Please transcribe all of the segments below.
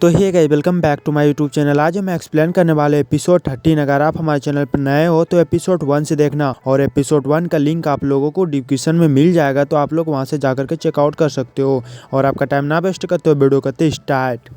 तो hey guys, welcome back to my YouTube channel. आज हम एक्सप्लेन करने वाले एपिसोड 13। अगर आप हमारे चैनल पर नए हो तो एपिसोड 1 से देखना, और एपिसोड 1 का लिंक आप लोगों को डिस्क्रिप्शन में मिल जाएगा, तो आप लोग वहां से जाकर के चेकआउट कर सकते हो। और आपका टाइम ना वेस्ट करते हो, वीडियो करते स्टार्ट।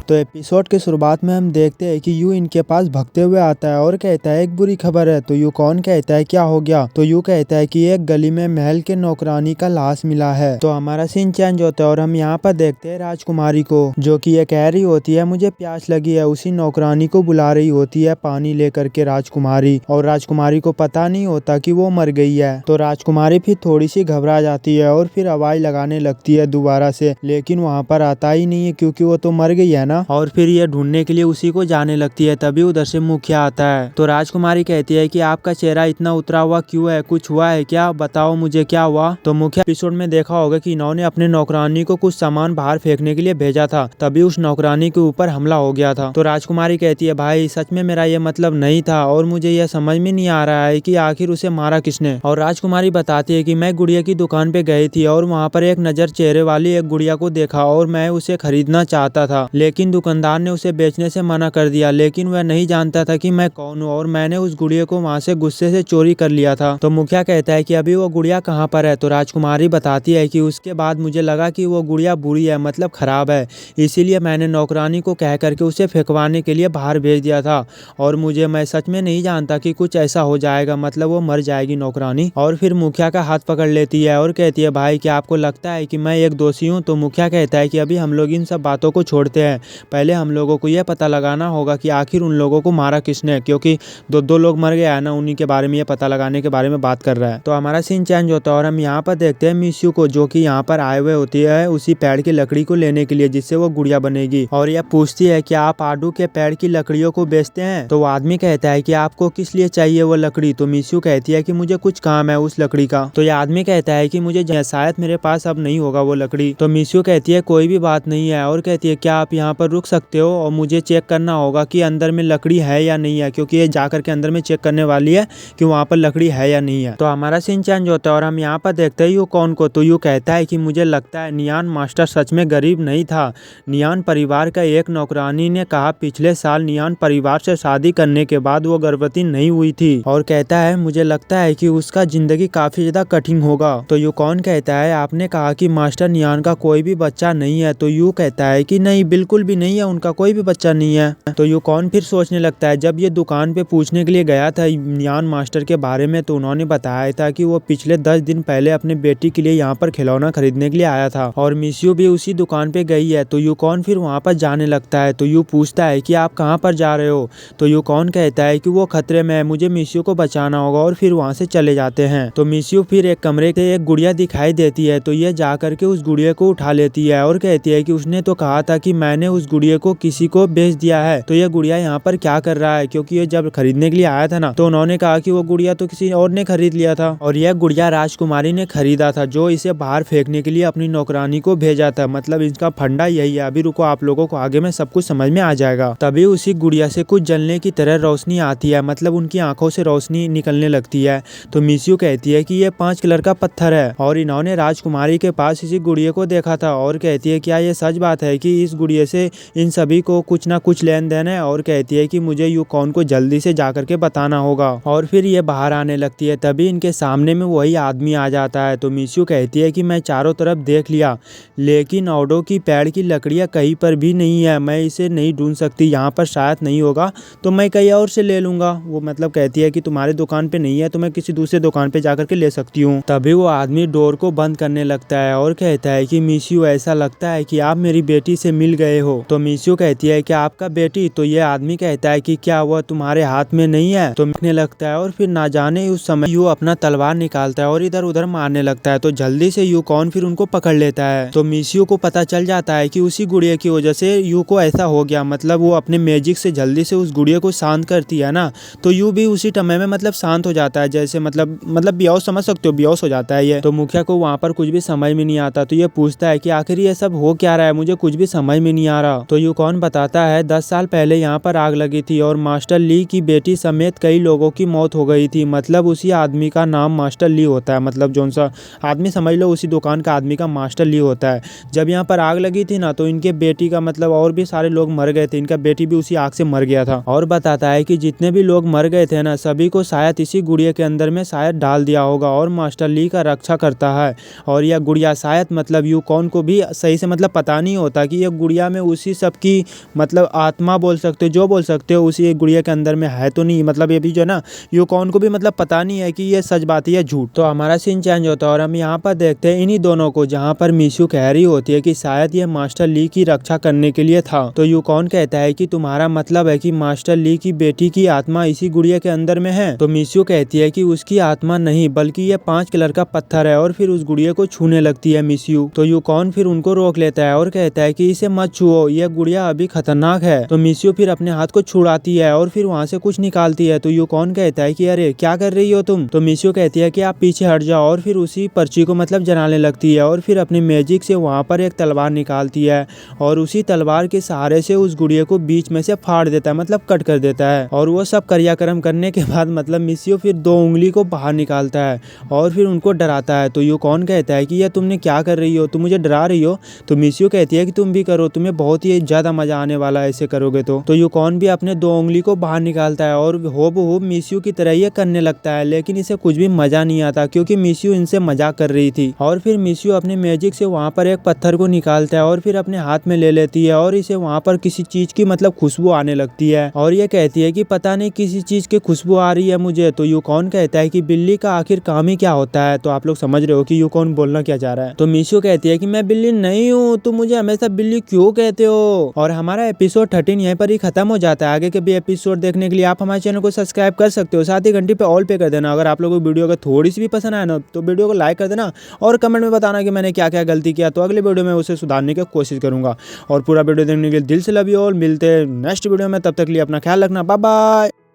तो एपिसोड के शुरुआत में हम देखते हैं कि यू इनके पास भगते हुए आता है और कहता है एक बुरी खबर है। तो यू कौन कहता है क्या हो गया? तो यू कहता है कि एक गली में महल के नौकरानी का लाश मिला है। तो हमारा सीन चेंज होता है और हम यहाँ पर देखते हैं राजकुमारी को, जो कि ये कह रही होती है मुझे प्यास लगी है। उसी नौकरानी को बुला रही होती है पानी लेकर के राजकुमारी, और राजकुमारी को पता नहीं होता कि वो मर गई है। तो राजकुमारी फिर थोड़ी सी घबरा जाती है और फिर आवाज लगाने लगती है दोबारा से, लेकिन वहाँ पर आता ही नहीं है क्योंकि वो तो मर गई है ना। और फिर ये ढूंढने के लिए उसी को जाने लगती है। तभी उधर से मुखिया आता है। तो राजकुमारी कहती है कि आपका चेहरा इतना उतरा हुआ क्यों है? कुछ हुआ है क्या? बताओ मुझे क्या हुआ। तो मुखिया एपिसोड में देखा होगा कि इन्होंने अपने नौकरानी को कुछ सामान बाहर फेंकने के लिए भेजा था, तभी उस नौकरानी के ऊपर हमला हो गया था। तो राजकुमारी कहती है भाई सच में मेरा ये मतलब नहीं था, और मुझे यह समझ में नहीं आ रहा है कि आखिर उसे मारा किसने। और राजकुमारी बताती है कि मैं गुड़िया की दुकान पे गई थी और वहाँ पर एक नजर चेहरे वाली एक गुड़िया को देखा और मैं उसे खरीदना चाहता था, लेकिन दुकानदार ने उसे बेचने से मना कर दिया। लेकिन वह नहीं जानता था कि मैं कौन हूँ, और मैंने उस गुड़िया को वहाँ से गुस्से से चोरी कर लिया था। तो मुखिया कहता है कि अभी वो गुड़िया कहाँ पर है? तो राजकुमारी बताती है कि उसके बाद मुझे लगा कि वो गुड़िया बुरी है, मतलब खराब है, इसीलिए मैंने नौकरानी को कह करके उसे फेंकवाने के लिए बाहर भेज दिया था। और मैं सच में नहीं जानता कि कुछ ऐसा हो जाएगा, मतलब वो मर जाएगी नौकरानी। और फिर मुखिया का हाथ पकड़ लेती है और कहती है भाई क्या आपको लगता है कि मैं एक दोषी हूँ? तो मुखिया कहता है कि अभी हम लोग इन सब बातों को छोड़ते हैं, पहले हम लोगों को यह पता लगाना होगा कि आखिर उन लोगों को मारा किसने, क्योंकि दो लोग मर गए है ना, उन्हीं के बारे में ये पता लगाने के बारे में बात कर रहा है। तो हमारा सीन चेंज होता है और हम यहाँ पर देखते हैं मिस्यू को, जो कि यहाँ पर आए हुए होती है उसी पेड़ की लकड़ी को लेने के लिए जिससे वो गुड़िया बनेगी। और यह पूछती है कि आप आडू के पेड़ की लकड़ियों को बेचते हैं? तो वो आदमी कहता है कि आपको किस लिए चाहिए वो लकड़ी? तो मिस्यू कहती है कि मुझे कुछ काम है उस लकड़ी का। तो यह आदमी कहता है कि मुझे शायद मेरे पास अब नहीं होगा वो लकड़ी। तो मिस्यू कहती है कोई भी बात नहीं है, और कहती है क्या आप यहाँ पर रुक सकते हो और मुझे चेक करना होगा कि अंदर में लकड़ी है या नहीं है, क्योंकि ये जा करके अंदर में चेक करने वाली है कि वहाँ पर लकड़ी है या नहीं है। तो हमारा सीन चेंज होता है और हम यहाँ पर देखते हैं यू कौन को। तो यू कहता है कि मुझे लगता है नियान मास्टर सच में गरीब नहीं था। नियान परिवार का एक नौकरानी ने कहा पिछले साल नियान परिवार से शादी करने के बाद वो गर्भवती नहीं हुई थी, और कहता है मुझे लगता है कि उसका जिंदगी काफी ज्यादा कठिन होगा। तो यू कौन कहता है आपने कहा कि मास्टर नियान का कोई भी बच्चा नहीं है? तो यू कहता है कि नहीं, बिल्कुल भी नहीं है, उनका कोई भी बच्चा नहीं है। तो यू कौन फिर सोचने लगता है जब ये दुकान पे पूछने के लिए गया था नियान मास्टर के बारे में, तो उन्होंने बताया था कि वो पिछले 10 दिन पहले अपने बेटी के लिए यहाँ पर खिलौना खरीदने के लिए आया था, और मिस्यू भी उसी दुकान पे गई है। तो यू कौन फिर वहाँ पर जाने लगता है। तो यू पूछता है कि आप कहाँ पर जा रहे हो? तो यू कौन कहता है कि वो खतरे में है, मुझे मिस्यू को बचाना होगा, और फिर वहाँ से चले जाते हैं। तो मिस्यू फिर एक कमरे के एक गुड़िया दिखाई देती है, तो ये जा करके उस गुड़िया को उठा लेती है और कहती है कि उसने तो कहा था कि मैंने उस गुड़िया को किसी को बेच दिया है। तो ये गुड़िया यहाँ पर क्या कर रहा है? क्योंकि ये जब खरीदने के लिए आया था ना, तो उन्होंने कहा कि वो गुड़िया तो किसी और ने खरीद लिया था, और यह गुड़िया राजकुमारी ने खरीदा था, जो इसे बाहर फेंकने के लिए अपनी नौकरानी को भेजा था। मतलब इसका फंडा यही है। अभी रुको, आप लोगों को आगे में सब कुछ समझ में आ जाएगा। तभी उसी गुड़िया से कुछ जलने की तरह रोशनी आती है, मतलब उनकी आंखों से रोशनी निकलने लगती है। तो मिस्यू कहती है कि ये 5 कलर का पत्थर है, और इन्होंने राजकुमारी के पास इसी गुड़िया को देखा था। और कहती है क्या ये सच बात है कि इस गुड़िया से इन सभी को कुछ ना कुछ लेन देन है? और कहती है कि मुझे यू कौन को जल्दी से जाकर के बताना होगा। और फिर ये बाहर आने लगती है, तभी इनके सामने में वही आदमी आ जाता है। तो मिस्यू कहती है कि मैं चारों तरफ देख लिया, लेकिन ऑडो की पेड़ की लकड़ियाँ कहीं पर भी नहीं है, मैं इसे नहीं ढूंढ सकती, यहाँ पर शायद नहीं होगा तो मैं कहीं और से ले लूंगा। वो मतलब कहती है कि तुम्हारे दुकान पे नहीं है तो मैं किसी दूसरे दुकान पे जाकर के ले सकती हूँ। तभी वो आदमी डोर को बंद करने लगता है और कहता है कि मिस्यू ऐसा लगता है कि आप मेरी बेटी से मिल गए हो। तो मिस्यू कहती है कि आपका बेटी? तो ये आदमी कहता है कि क्या वह तुम्हारे हाथ में नहीं है? तो लिखने लगता है, और फिर ना जाने उस समय यू अपना तलवार निकालता है और इधर उधर मारने लगता है। तो जल्दी से यू कौन फिर उनको पकड़ लेता है। तो मिस्यू को पता चल जाता है कि उसी गुड़िया की वजह से यू को ऐसा हो गया, मतलब वो अपने मैजिक से जल्दी से उस गुड़िया को शांत करती है ना, तो यू भी उसी समय में मतलब शांत हो जाता है, जैसे मतलब बेहोश, समझ सकते हो, बेहोश हो जाता है ये। तो मुखिया को वहाँ पर कुछ भी समझ में नहीं आता, तो ये पूछता है कि आखिर ये सब हो क्या रहा है, मुझे कुछ भी समझ में नहीं आ रहा। तुम्हारा? तो यूकॉन बताता है 10 साल पहले यहाँ पर आग लगी थी और मास्टर ली की बेटी समेत कई लोगों की मौत हो गई थी। मतलब उसी आदमी का नाम मास्टर ली होता है, मतलब जोन सा आदमी समझ लो उसी दुकान का आदमी का मास्टर ली होता है। जब यहाँ पर आग लगी थी ना तो इनके बेटी का मतलब और भी सारे लोग मर गए थे, इनका बेटी भी उसी आग से मर गया था। और बताता है कि जितने भी लोग मर गए थे ना सभी को शायद इसी गुड़िया के अंदर में शायद डाल दिया होगा और मास्टर ली का रक्षा करता है। और यह गुड़िया शायद मतलब यूकॉन को भी सही से मतलब पता नहीं होता कि यह गुड़िया में उसी सब की मतलब आत्मा बोल सकते हो, जो बोल सकते हो उसी गुड़िया के अंदर में है तो नहीं। मतलब ये भी जो है ना यूकॉन को भी मतलब पता नहीं है कि ये सच बात है या झूठ। तो हमारा सीन चेंज होता है और हम यहाँ पर देखते हैं इन्हीं दोनों को, जहाँ पर मिशू कह रही होती है कि शायद ये मास्टर ली की रक्षा करने के लिए था। तो यूकॉन कहता है कि तुम्हारा मतलब है कि मास्टर ली की बेटी की आत्मा इसी गुड़िया के अंदर में है? तो मिशू कहती है कि उसकी आत्मा नहीं बल्कि ये 5 कलर का पत्थर है और फिर उस गुड़िया को छूने लगती है मिशू। तो यूकॉन फिर उनको रोक लेता है और कहता है कि इसे मत छुओ, यह गुड़िया अभी खतरनाक है। तो मिशू फिर अपने हाथ को छुड़ाती है और फिर वहाँ से कुछ निकालती है। तो यूकॉन कहता है कि अरे क्या कर रही हो तुम? तो मिशू कहती है कि आप पीछे हट जाओ और फिर उसी पर्ची को मतलब जलाने लगती है और फिर अपनी मैजिक से वहाँ पर एक तलवार निकालती है और उसी तलवार के सहारे से उस गुड़िया को बीच में से फाड़ देता है, मतलब कट कर देता है। और वो सब क्रियाक्रम करने के बाद मतलब मिशू फिर 2 उंगली को बाहर निकालता है और फिर उनको डराता है। तो यूकॉन कहता है कि यह तुमने क्या कर रही हो, तुम मुझे डरा रही हो? तो मिशू कहती है कि तुम भी करो, तुम्हें बहुत ही ज्यादा मजा आने वाला है ऐसे करोगे तो यूकॉन भी अपने 2 उंगली को बाहर निकालता है और हूबहू मिशू की तरह ये करने लगता है, लेकिन इसे कुछ भी मजा नहीं आता क्योंकि मिशू इनसे मजाक कर रही थी। और फिर मिशू अपने मैजिक से वहाँ पर एक पत्थर को निकालता है और फिर अपने हाथ में ले लेती है और इसे वहाँ पर किसी चीज की मतलब खुशबू आने लगती है और ये कहती है कि पता नहीं किसी चीज की खुशबू आ रही है मुझे। तो यूकॉन कहता है कि बिल्ली का आखिर काम ही क्या होता है? तो आप लोग समझ रहे हो कि यूकॉन बोलना क्या चाह रहा है। तो मिशू कहती है कि मैं बिल्ली नहीं हूँ, तुम मुझे हमेशा बिल्ली क्यों कहते हो? और हमारा एपिसोड 13 यहीं पर ही खत्म हो जाता है। आगे के भी एपिसोड देखने के लिए आप हमारे चैनल को सब्सक्राइब कर सकते हो, साथ ही घंटी पे ऑल पे कर देना। अगर आप लोगों को वीडियो अगर थोड़ी सी भी पसंद आए ना तो वीडियो को लाइक कर देना और कमेंट में बताना कि मैंने क्या क्या गलती किया, तो अगले वीडियो में उसे सुधारने की कोशिश करूंगा। और पूरा वीडियो देखने के लिए दिल से लव यू ऑल। मिलते हैं नेक्स्ट वीडियो में, तब तक लिए अपना ख्याल रखना, बाय बाय।